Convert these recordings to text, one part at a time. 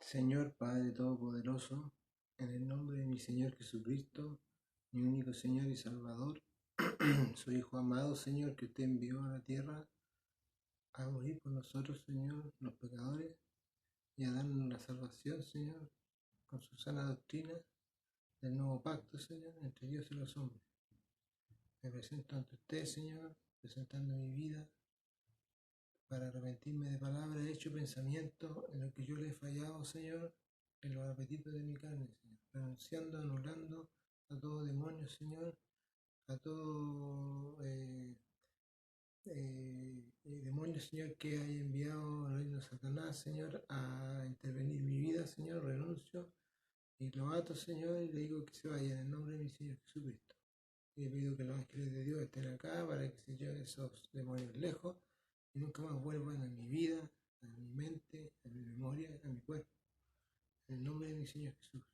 Señor Padre Todopoderoso, en el nombre de mi Señor Jesucristo, mi único Señor y Salvador, su Hijo amado, Señor, que usted envió a la tierra a morir por nosotros, Señor, los pecadores, y a darnos la salvación, Señor, con su sana doctrina del nuevo pacto, Señor, entre Dios y los hombres. Me presento ante usted, Señor, presentando mi vida para arrepentirme de palabra, hecho, pensamiento, en lo que yo le he fallado, Señor, en los apetitos de mi carne, Señor, renunciando, anulando a todo demonio, Señor, a todo demonio, Señor, que haya enviado al reino de Satanás, Señor, a intervenir mi vida, Señor, renuncio y lo ato, Señor, y le digo que se vaya en el nombre de mi Señor Jesucristo. Y le pido que los ángeles de Dios estén acá para que se lleven esos demonios lejos y nunca más vuelvan a mi vida, a mi mente, a mi memoria, a mi cuerpo. En el nombre de mi Señor Jesús.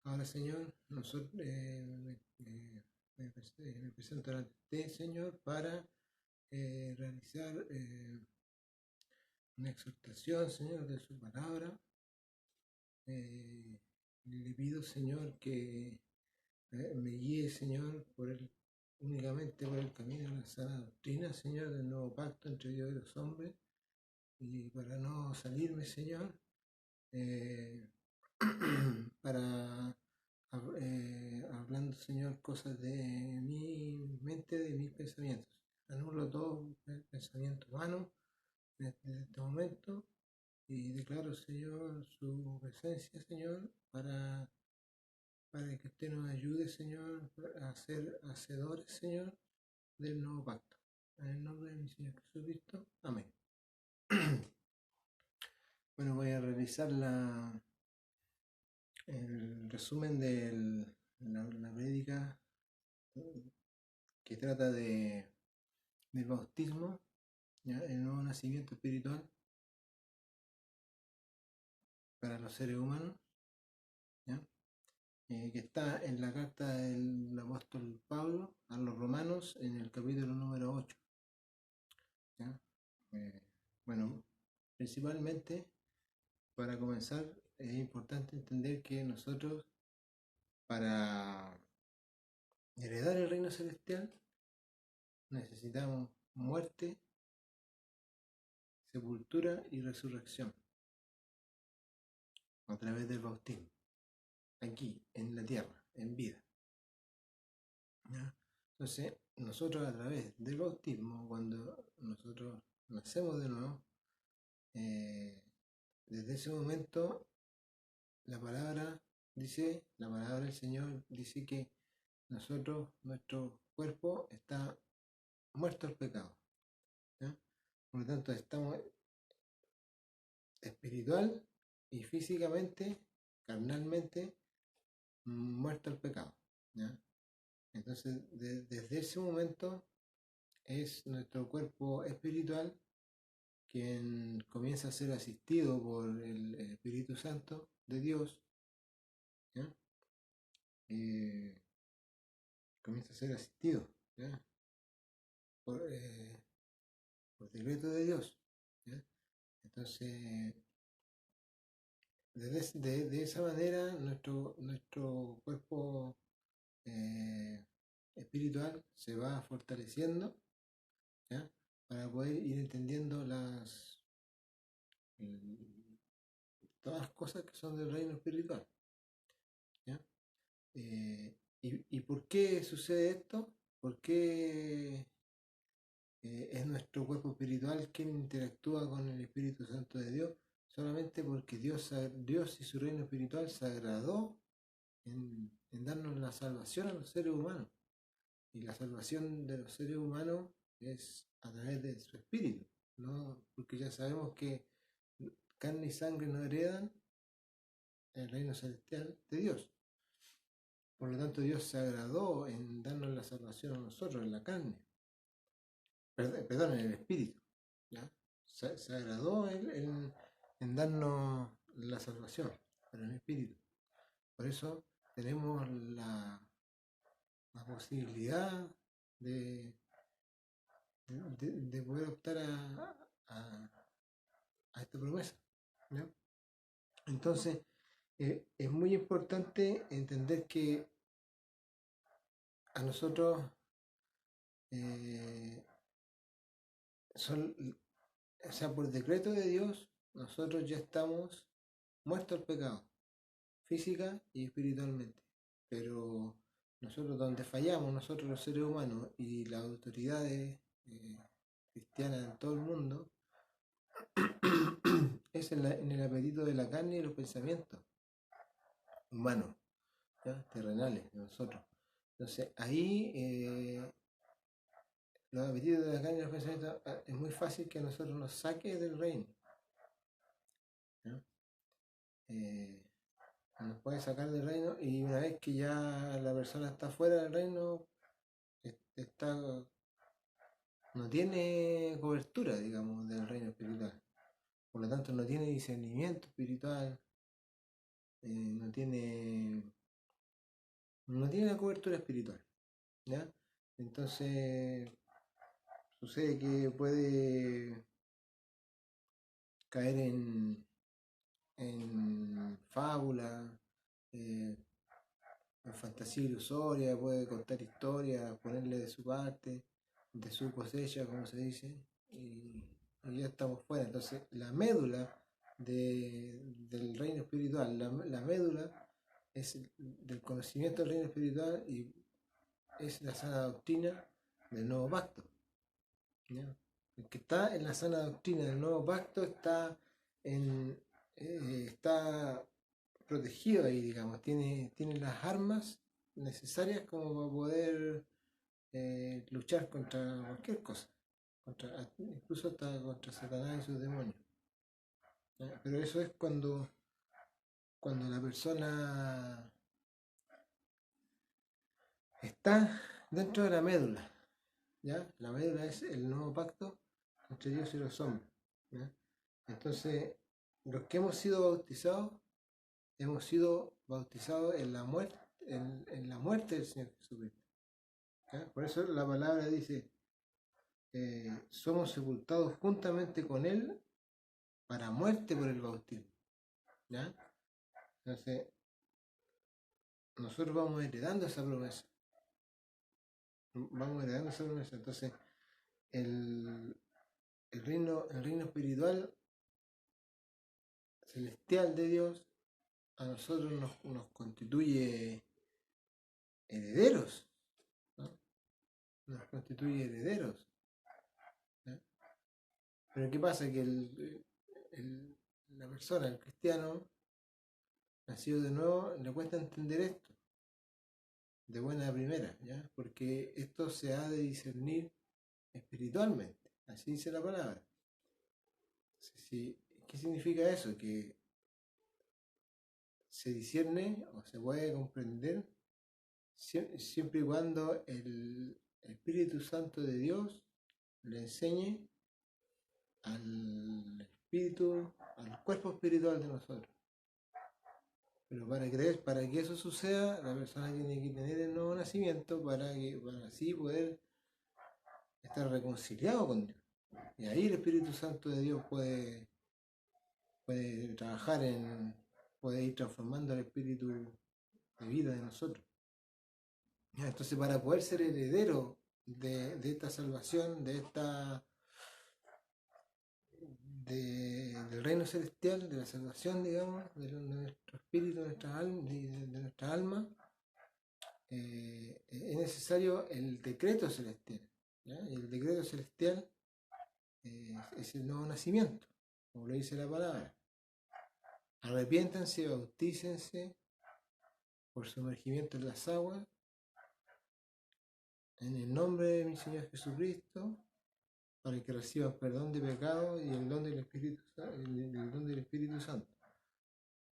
Ahora, Señor, nosotros me presento ante usted, Señor, para realizar una exhortación, Señor, de su palabra. Le pido, Señor, que me guíe, Señor, únicamente por el camino de la sana doctrina, Señor, del nuevo pacto entre Dios y los hombres, y para no salirme, Señor, eh, para hablando, Señor, cosas de mi mente, de mis pensamientos. Anulo todo el pensamiento humano desde este momento y declaro, Señor, su presencia, Señor, para que usted nos ayude, Señor, a ser hacedores, Señor, del nuevo pacto. En el nombre de mi Señor Jesucristo. Amén. Bueno, voy a realizar el resumen de la prédica que trata del bautismo, ¿ya? El nuevo nacimiento espiritual para los seres humanos, ¿ya? Que está en la carta del apóstol Pablo a los romanos en el capítulo número 8. ¿Ya? Bueno, principalmente para comenzar es importante entender que nosotros para heredar el reino celestial necesitamos muerte, sepultura y resurrección a través del bautismo, aquí en la tierra, en vida. ¿Ya? Entonces, nosotros a través del bautismo, cuando nosotros nacemos de nuevo, desde ese momento la palabra del Señor dice que nuestro cuerpo está muerto al pecado. ¿Ya? Por lo tanto, estamos espiritual y físicamente, carnalmente, muerto al pecado. ¿Ya? Entonces, desde ese momento es nuestro cuerpo espiritual quien comienza a ser asistido por el Espíritu Santo de Dios, ¿ya? Comienza a ser asistido, ¿ya? Por decreto de Dios, ¿ya? Entonces, de esa manera nuestro cuerpo espiritual se va fortaleciendo, ¿ya? Para poder ir entendiendo todas las cosas que son del reino espiritual, ¿ya? ¿Y por qué sucede esto? ¿Por qué es nuestro cuerpo espiritual quien interactúa con el Espíritu Santo de Dios? Solamente porque Dios y su reino espiritual se agradó en darnos la salvación a los seres humanos. Y la salvación de los seres humanos es a través de su espíritu, ¿no? Porque ya sabemos que carne y sangre no heredan el reino celestial de Dios. Por lo tanto, Dios se agradó en darnos la salvación a nosotros, en la carne. Perdón, en el espíritu. ¿Ya? Se agradó en darnos la salvación, pero en el espíritu. Por eso tenemos la posibilidad de, de poder optar a esta promesa, ¿no? Entonces, es muy importante entender que a nosotros eh, son, o sea, por decreto de Dios, nosotros ya estamos muertos al pecado, física y espiritualmente. Pero nosotros donde fallamos, nosotros los seres humanos y las autoridades cristianas en todo el mundo, es en el apetito de la carne y los pensamientos humanos, ¿ya? Terrenales de nosotros. Entonces ahí los apetitos de la carne y los pensamientos es muy fácil que a nosotros nos saque del reino, ¿ya? Eh, nos puede sacar del reino y una vez que ya la persona está fuera del reino, está, no tiene cobertura, digamos, del reino espiritual. Por lo tanto, no tiene discernimiento espiritual, no tiene la cobertura espiritual, ¿ya? Entonces, sucede que puede caer en fábula, eh, en fantasía ilusoria, puede contar historias, ponerle de su parte, de su cosecha, como se dice, y ya estamos fuera. Entonces, la médula del reino espiritual, la médula es del conocimiento del reino espiritual y es la sana doctrina del nuevo pacto, ¿ya? El que está en la sana doctrina del nuevo pacto está protegido ahí, digamos, tiene las armas necesarias como para poder luchar contra cualquier cosa, incluso hasta contra Satanás y sus demonios, ¿ya? Pero eso es cuando la persona está dentro de la médula, ¿ya? La médula es el nuevo pacto entre Dios y los hombres, ¿ya? Entonces, los que hemos sido bautizados en la muerte del Señor Jesucristo, ¿ya? Por eso la palabra dice, somos sepultados juntamente con Él para muerte por el bautismo, ¿ya? Entonces, nosotros vamos heredando esa promesa, Entonces, el, el reino espiritual celestial de Dios a nosotros nos constituye herederos, ¿no? Nos constituye herederos, ¿ya? Pero ¿qué pasa? Que la persona, el cristiano, nacido de nuevo, le cuesta entender esto de buena primera, ¿ya? Porque esto se ha de discernir espiritualmente, así dice la palabra. Sí, ¿qué significa eso? Que se discierne o se puede comprender siempre y cuando el Espíritu Santo de Dios le enseñe al espíritu, al cuerpo espiritual de nosotros. Pero para que eso suceda, la persona tiene que tener el nuevo nacimiento para así poder estar reconciliado con Dios. Y ahí el Espíritu Santo de Dios puede puede ir transformando el espíritu de vida de nosotros. Entonces, para poder ser heredero de esta salvación, del reino celestial, de la salvación, digamos, de nuestro espíritu, de nuestra alma, es necesario el decreto celestial, ¿ya? Y el decreto celestial es el nuevo nacimiento, como lo dice la palabra. Arrepiéntanse, bautícense por sumergimiento en las aguas, en el nombre de mi Señor Jesucristo, para que reciban perdón de pecados y el don del Espíritu Santo,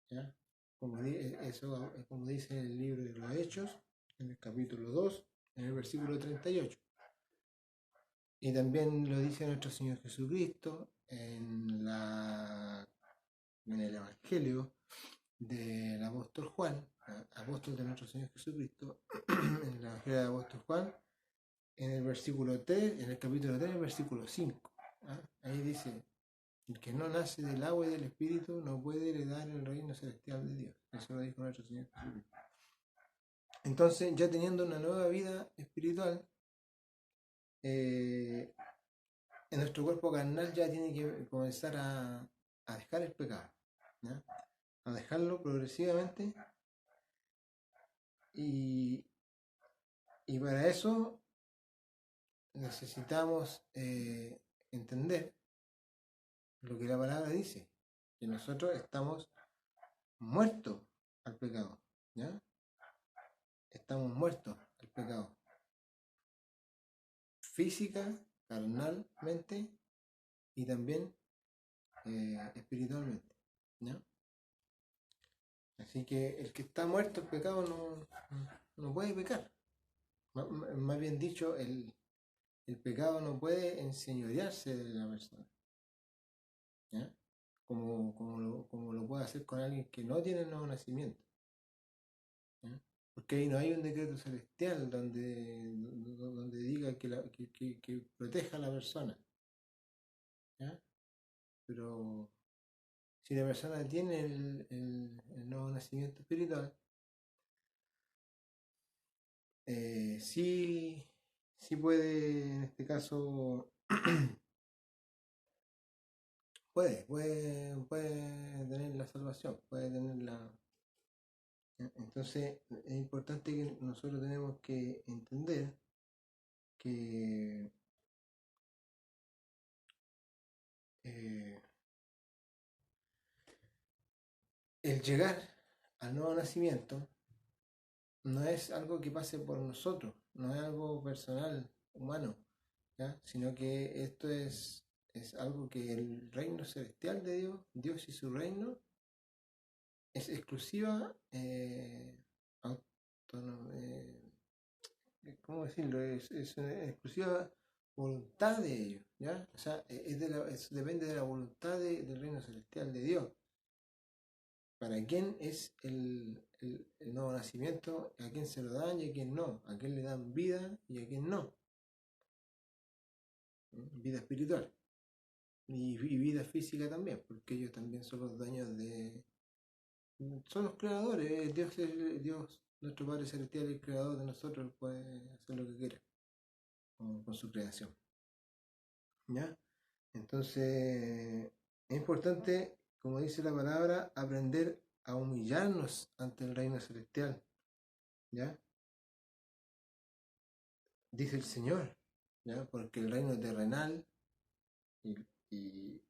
¿ya? Como dice en el libro de los Hechos, en el capítulo 2, en el versículo 38. Y también lo dice nuestro Señor Jesucristo en el Evangelio del apóstol Juan, apóstol de nuestro Señor Jesucristo, en el Evangelio del apóstol Juan, en el versículo 3, en el capítulo 3, en el versículo 5. Ahí dice, El que no nace del agua y del Espíritu no puede heredar el reino celestial de Dios. Eso lo dijo nuestro Señor Jesucristo. Entonces, ya teniendo una nueva vida espiritual, en nuestro cuerpo carnal ya tiene que comenzar a dejar el pecado, ¿ya? A dejarlo progresivamente, y para eso necesitamos entender lo que la palabra dice, que nosotros estamos muertos al pecado, ¿ya? Estamos muertos al pecado, física, carnalmente y también espiritualmente, ¿ya? Así que el que está muerto al pecado no puede pecar. Más bien dicho, el pecado no puede enseñorearse de la persona, ¿ya? Como lo puede hacer con alguien que no tiene el nuevo nacimiento, ¿ya? Porque ahí no hay un decreto celestial donde diga que proteja a la persona, ¿ya? Pero si la persona tiene el nuevo nacimiento espiritual, sí puede, en este caso, puede tener la salvación, puede tener la... Entonces es importante que nosotros tenemos que entender que eh, el llegar al nuevo nacimiento no es algo que pase por nosotros, no es algo personal, humano, ¿ya? Sino que esto es algo que el reino celestial de Dios, Dios y su reino, es exclusiva, ¿cómo decirlo? Es una exclusiva voluntad de ellos, ¿ya? O sea, depende de la voluntad del reino celestial de Dios. ¿Para quién es el nuevo nacimiento? ¿A quién se lo dan y a quién no? ¿A quién le dan vida y a quién no? Vida espiritual y vida física también, porque ellos también son los dueños son los creadores. Dios, nuestro Padre Celestial, el creador de nosotros, puede hacer lo que quiera con su creación, ¿ya? Entonces, es importante, como dice la palabra, aprender a humillarnos ante el reino celestial, ¿ya? Dice el Señor, ¿ya? Porque el reino terrenal y, y,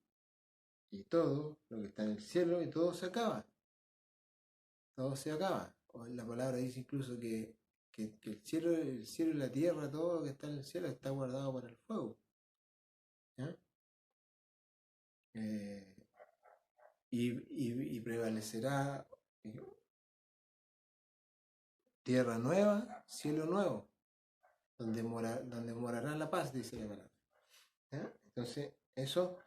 y todo lo que está en el cielo y todo se acaba. La palabra dice incluso que el cielo y la tierra, todo lo que está en el cielo está guardado para el fuego, ¿ya? Eh, y prevalecerá tierra nueva, cielo nuevo, donde morará la paz, dice la palabra, ¿ya? Entonces, eso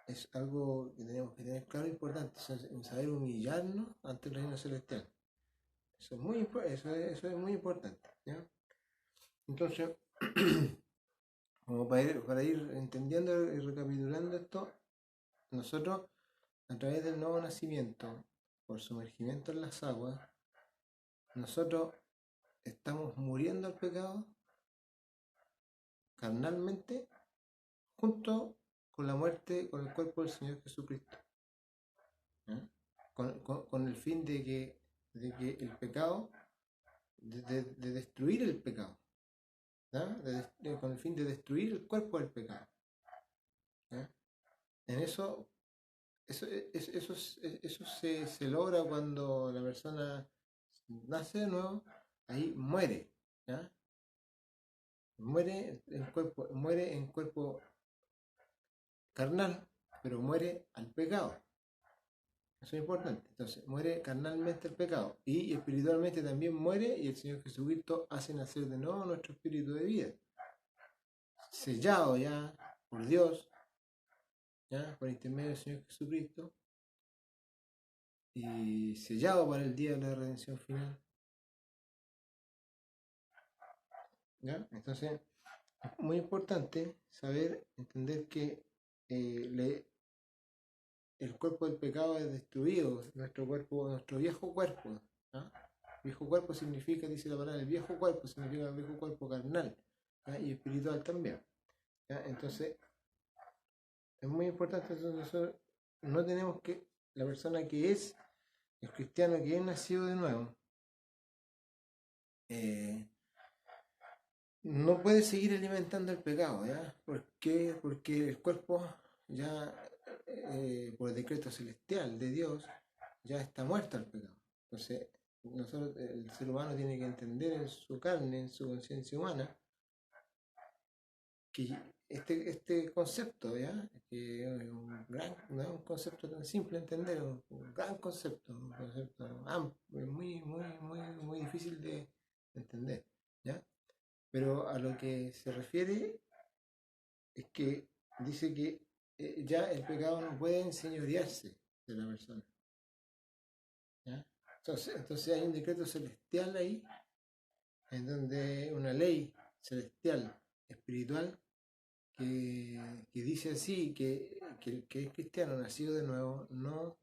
es algo que tenemos que tener claro, importante, saber humillarnos ante el reino celestial. Eso es muy importante, ¿ya? Entonces, como para ir entendiendo y recapitulando esto, nosotros, a través del nuevo nacimiento, por sumergimiento en las aguas, nosotros estamos muriendo al pecado carnalmente, junto con la muerte, con el cuerpo del Señor Jesucristo, ¿eh? Con el fin de que el pecado, de destruir el pecado, con el fin de destruir el cuerpo del pecado, ¿ya? En eso se logra cuando la persona nace de nuevo, ahí muere, ¿ya? Muere en cuerpo carnal, pero muere al pecado. Eso es importante. Entonces, muere carnalmente el pecado y espiritualmente también muere, y el Señor Jesucristo hace nacer de nuevo nuestro espíritu de vida, sellado ya por Dios, ya por intermedio del Señor Jesucristo, y sellado para el día de la redención final, ¿ya? Entonces, es muy importante saber, entender que el cuerpo del pecado es destruido, nuestro cuerpo, nuestro viejo cuerpo. ¿Ah? Viejo cuerpo significa, dice la palabra, el viejo cuerpo significa el viejo cuerpo carnal, ¿ya? Y espiritual también. ¿Ya? Entonces, es muy importante, nosotros no tenemos que, la persona que es, el cristiano que es nacido de nuevo, no puede seguir alimentando el pecado, ¿ya? ¿Por qué? Porque el cuerpo ya, por decreto celestial de Dios, ya está muerto el pecado. Entonces, nosotros, el ser humano tiene que entender en su carne, en su conciencia humana, que este concepto, ¿ya? Que es no es un concepto tan simple de entender, es un gran concepto, un concepto amplio, muy difícil de entender, ¿ya? Pero a lo que se refiere es que dice que ya el pecado no puede enseñorearse de la persona, ¿ya? Entonces hay un decreto celestial ahí, en donde una ley celestial, espiritual, que dice así, que el que es cristiano, nacido de nuevo, no,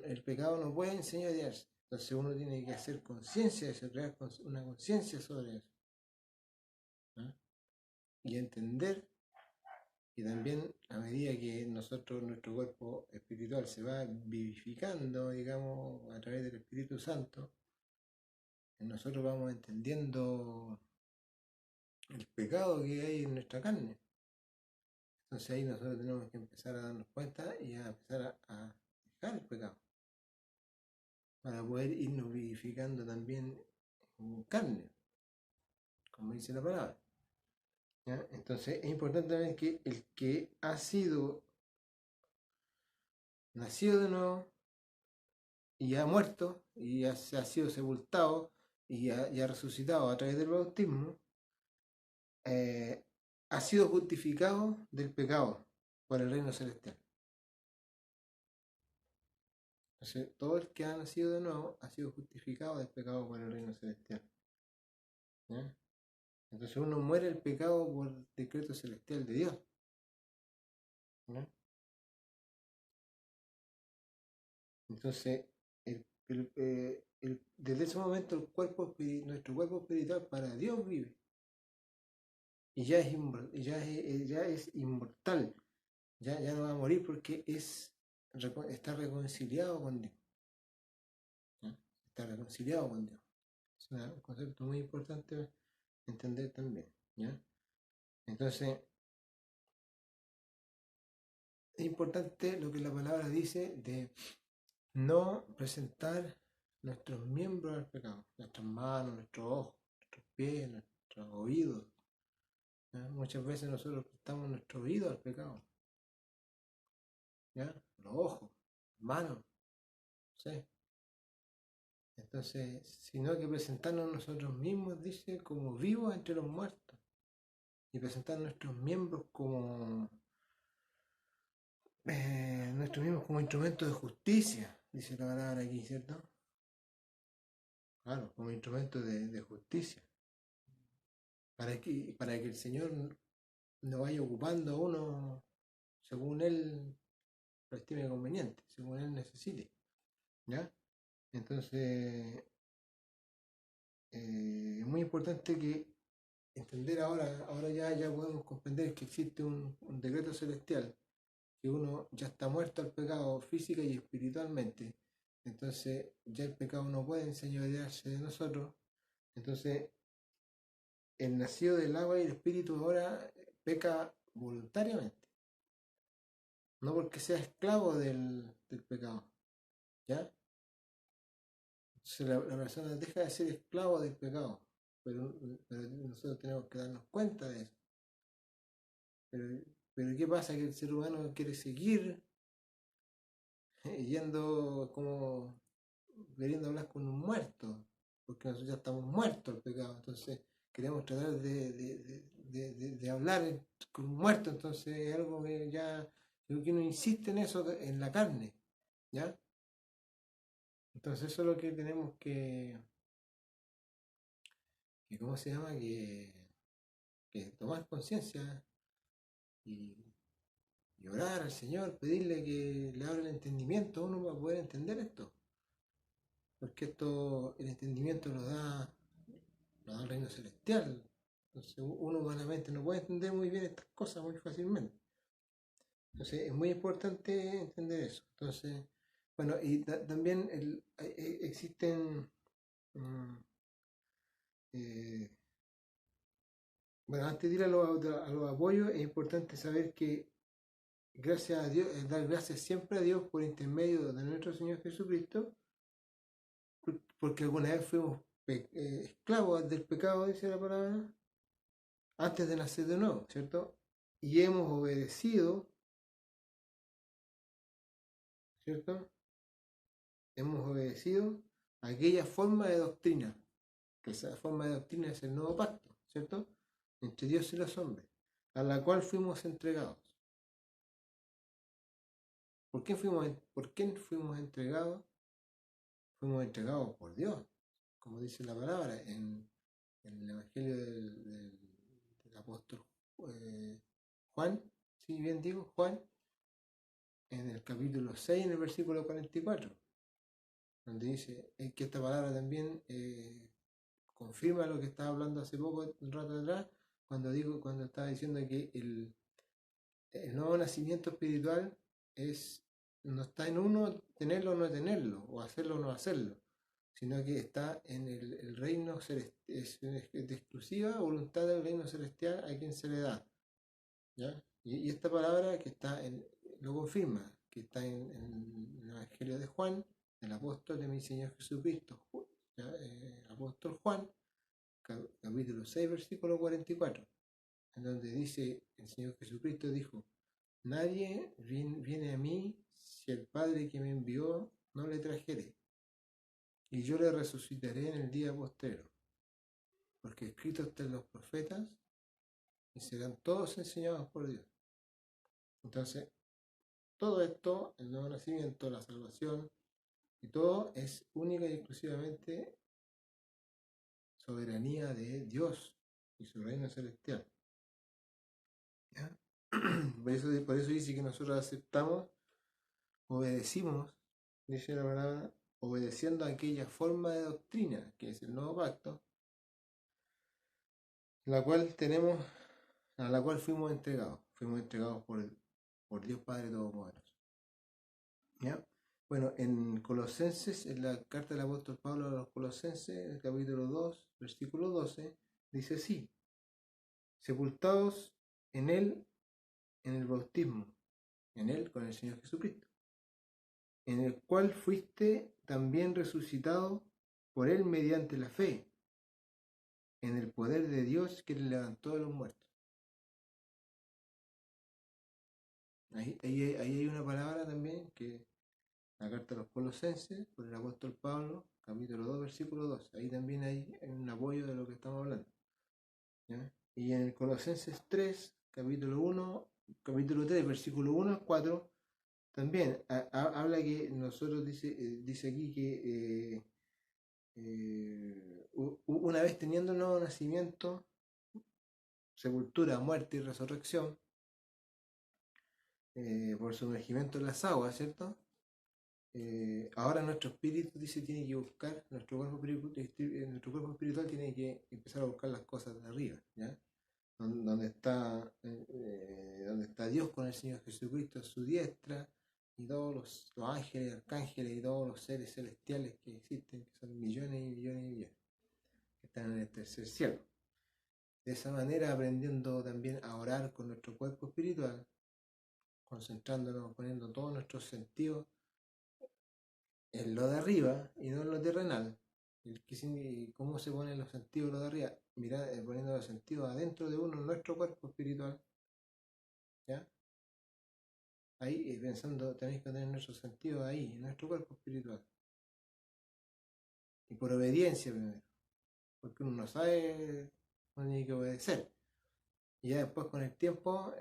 el pecado no puede enseñorearse. Entonces uno tiene que hacer conciencia de eso, crear una conciencia sobre eso, ¿no? Y entender que también a medida que nuestro cuerpo espiritual se va vivificando, digamos, a través del Espíritu Santo, nosotros vamos entendiendo el pecado que hay en nuestra carne. Entonces ahí nosotros tenemos que empezar a darnos cuenta y a empezar a dejar el pecado, para poder irnos vivificando también en carne, como dice la palabra, ¿ya? Entonces es importante también que el que ha sido nacido de nuevo y ha muerto y ha sido sepultado y ha resucitado a través del bautismo, eh, ha sido justificado del pecado por el reino celestial. Entonces, todo el que ha nacido de nuevo ha sido justificado del pecado por el reino celestial, ¿ya? Entonces uno muere el pecado por decreto celestial de Dios, ¿ya? Entonces, desde ese momento nuestro cuerpo espiritual para Dios vive y ya es inmortal, ya no va a morir porque está reconciliado con Dios, ¿ya? Está reconciliado con Dios. Es un concepto muy importante entender también, ¿ya? Entonces, es importante lo que la palabra dice de no presentar nuestros miembros al pecado, nuestras manos, nuestros ojos, nuestros pies, nuestros oídos, ¿ya? Muchas veces nosotros prestamos nuestro oído al pecado, ¿ya? Los ojos, manos, ¿sí? Entonces, sino que presentarnos nosotros mismos, dice, como vivos entre los muertos, y presentar nuestros miembros como instrumentos de justicia, dice la palabra aquí, ¿cierto? Claro, como instrumentos de justicia, para que el Señor no vaya ocupando a uno según Él lo estime conveniente, según Él necesite, ¿ya? Entonces, es muy importante que entender ahora ya podemos comprender que existe un decreto celestial, que uno ya está muerto al pecado física y espiritualmente, entonces ya el pecado no puede enseñorearse de nosotros, entonces el nacido del agua y el espíritu ahora peca voluntariamente, no porque sea esclavo del pecado, ¿ya? Entonces la persona deja de ser esclavo del pecado, pero nosotros tenemos que darnos cuenta de eso. Pero, pero ¿qué pasa? Que el ser humano quiere seguir yendo como queriendo hablar con un muerto, porque nosotros ya estamos muertos al pecado, entonces queremos tratar de hablar con un muerto, entonces es algo que ya, que uno insiste en eso en la carne, ¿ya? Entonces eso es lo que tenemos ¿cómo se llama? Que tomar conciencia y, y orar al Señor, pedirle que le abra el entendimiento a uno para poder entender esto. Porque esto, el entendimiento lo da el reino celestial. Entonces uno humanamente no puede entender muy bien estas cosas muy fácilmente. Entonces es muy importante entender eso. Entonces, bueno, y también existen, mm, eh, bueno, antes de ir a los apoyos, es importante saber que gracias a Dios, dar gracias siempre a Dios por intermedio de nuestro Señor Jesucristo, porque alguna vez fuimos esclavos del pecado, dice la palabra, antes de nacer de nuevo, ¿cierto? Y hemos obedecido, ¿cierto? Hemos obedecido a aquella forma de doctrina, que esa forma de doctrina es el nuevo pacto, ¿cierto? Entre Dios y los hombres, a la cual fuimos entregados. ¿Por qué fuimos entregados? Fuimos entregados por Dios, como dice la palabra en el Evangelio del apóstol Juan, si bien digo, Juan, en el capítulo 6, en el versículo 44, donde dice que esta palabra también confirma lo que estaba hablando hace poco, un rato atrás, cuando estaba diciendo que el nuevo nacimiento espiritual no está en uno tenerlo o no tenerlo, o hacerlo o no hacerlo, sino que está en el reino celestial, es de exclusiva voluntad del reino celestial a quien se le da. ¿Ya? Y esta palabra lo confirma, que está en el Evangelio de Juan, el apóstol de mi Señor Jesucristo, ¿ya? Apóstol Juan, capítulo 6, versículo 44, en donde dice, el Señor Jesucristo dijo, nadie viene a mí si el Padre que me envió no le trajere, y yo le resucitaré en el día postrero, porque escrito está en los profetas, y serán todos enseñados por Dios. Entonces, todo esto, el nuevo nacimiento, la salvación, y todo es única y exclusivamente soberanía de Dios y su reino celestial. ¿Ya? Por eso dice que nosotros aceptamos, obedecimos, dice la palabra, obedeciendo a aquella forma de doctrina que es el nuevo pacto, a la cual fuimos entregados por Dios Padre Todopoderoso. ¿Ya? Bueno, en Colosenses, en la carta del apóstol Pablo a los Colosenses, el capítulo 2, versículo 12, dice así, sepultados en él en el bautismo, en él con el Señor Jesucristo, en el cual fuiste también resucitado por él mediante la fe, en el poder de Dios que le levantó de los muertos. Ahí hay una palabra también que la carta a los Colosenses, por el apóstol Pablo, capítulo 2, versículo 2. Ahí también hay un apoyo de lo que estamos hablando. ¿Ya? Y en el Colosenses 3, capítulo 3, versículo 1 al 4, también habla que nosotros, dice aquí que una vez teniendo un nuevo nacimiento, sepultura, muerte y resurrección, por sumergimiento en las aguas, ¿cierto? Ahora nuestro espíritu, dice, tiene que buscar, nuestro cuerpo espiritual tiene que empezar a buscar las cosas de arriba, ¿ya? Donde está Dios con el Señor Jesucristo a su diestra, y todos los ángeles, arcángeles y todos los seres celestiales que existen, que son millones y millones y millones, que están en el tercer cielo. De esa manera, aprendiendo también a orar con nuestro cuerpo espiritual, concentrándonos, poniendo todos nuestros sentidos en lo de arriba y no en lo terrenal. ¿Cómo se ponen los sentidos lo de arriba? Mira, poniendo los sentidos adentro de uno, en nuestro cuerpo espiritual. ¿Ya? Ahí pensando, tenéis que tener nuestros sentidos ahí, en nuestro cuerpo espiritual. Y por obediencia primero. Porque uno no sabe, uno tiene que obedecer. Y ya después con el tiempo,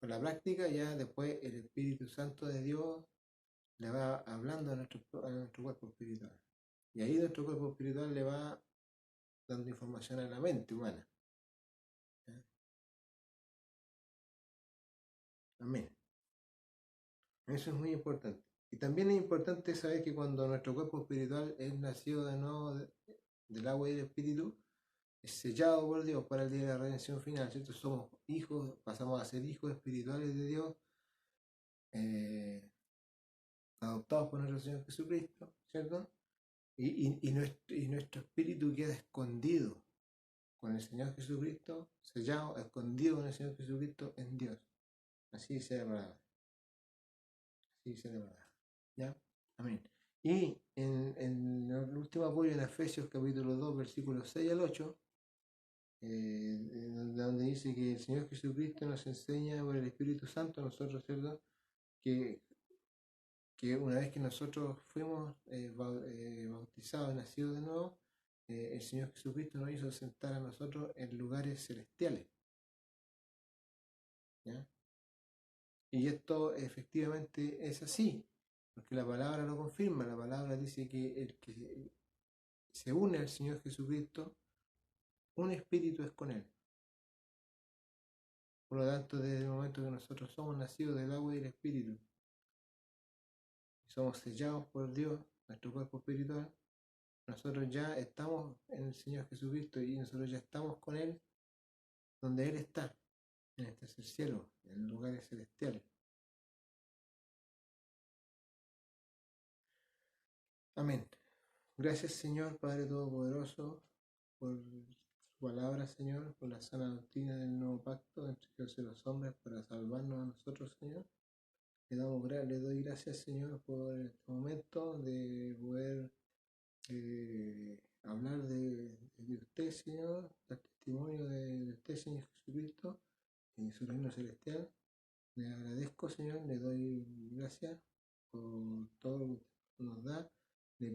con la práctica, ya después el Espíritu Santo de Dios le va hablando a nuestro cuerpo espiritual. Y ahí nuestro cuerpo espiritual le va dando información a la mente humana. ¿Ya? Amén. Eso es muy importante. Y también es importante saber que cuando nuestro cuerpo espiritual es nacido de nuevo del agua y del espíritu, es sellado por Dios para el día de la redención final, ¿cierto? Somos hijos, pasamos a ser hijos espirituales de Dios, eh, adoptados por nuestro Señor Jesucristo, ¿cierto? Y nuestro espíritu queda escondido con el Señor Jesucristo, sellado, escondido con el Señor Jesucristo en Dios. Así dice la palabra. Así dice la palabra. ¿Ya? Amén. Y en el último apoyo en Efesios capítulo 2, versículos 6 al 8, donde dice que el Señor Jesucristo nos enseña por el Espíritu Santo a nosotros, ¿cierto? Que, que una vez que nosotros fuimos bautizados, nacidos de nuevo, el Señor Jesucristo nos hizo sentar a nosotros en lugares celestiales. ¿Ya? Y esto efectivamente es así, porque la palabra lo confirma, la palabra dice que el que se une al Señor Jesucristo, un espíritu es con él. Por lo tanto, desde el momento que nosotros somos nacidos del agua y del espíritu, y somos sellados por Dios, nuestro cuerpo espiritual, nosotros ya estamos en el Señor Jesucristo y nosotros ya estamos con Él donde Él está, en el tercer cielo, en lugares celestiales. Amén. Gracias, Señor, Padre Todopoderoso, por su palabra, Señor, por la sana doctrina del nuevo pacto entre Dios y los hombres para salvarnos a nosotros, Señor. Le doy gracias, Señor, por este momento de poder hablar de usted, Señor, el testimonio de usted, Señor Jesucristo, en su reino celestial. Le agradezco, Señor, le doy gracias por todo lo que